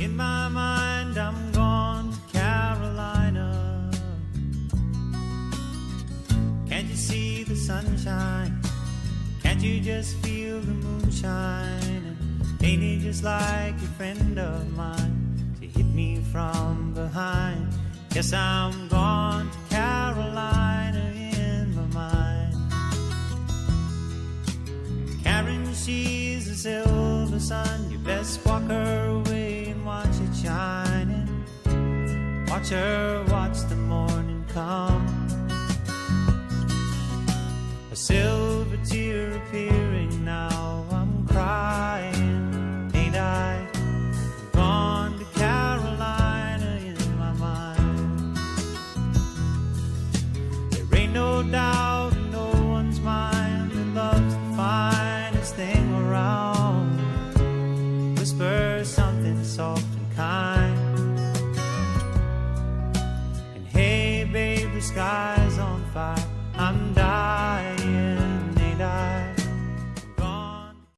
In my mind, I'm gone to Carolina. Can't you see the sunshine? Can't you just feel the moonshine? And ain't it just like a friend of mine to hit me from behind? Yes, I'm gone to Carolina in my mind. Karen, she's the silver sun. You best walk her away and watch it shining. Watch her watch the morning come. A silver tear appearing now. I'm crying, ain't I? I'm gone to Carolina in my mind. There ain't no doubt in no one's mind that love's the finest thing around. Whisper something soft and kind. And hey, babe, the sky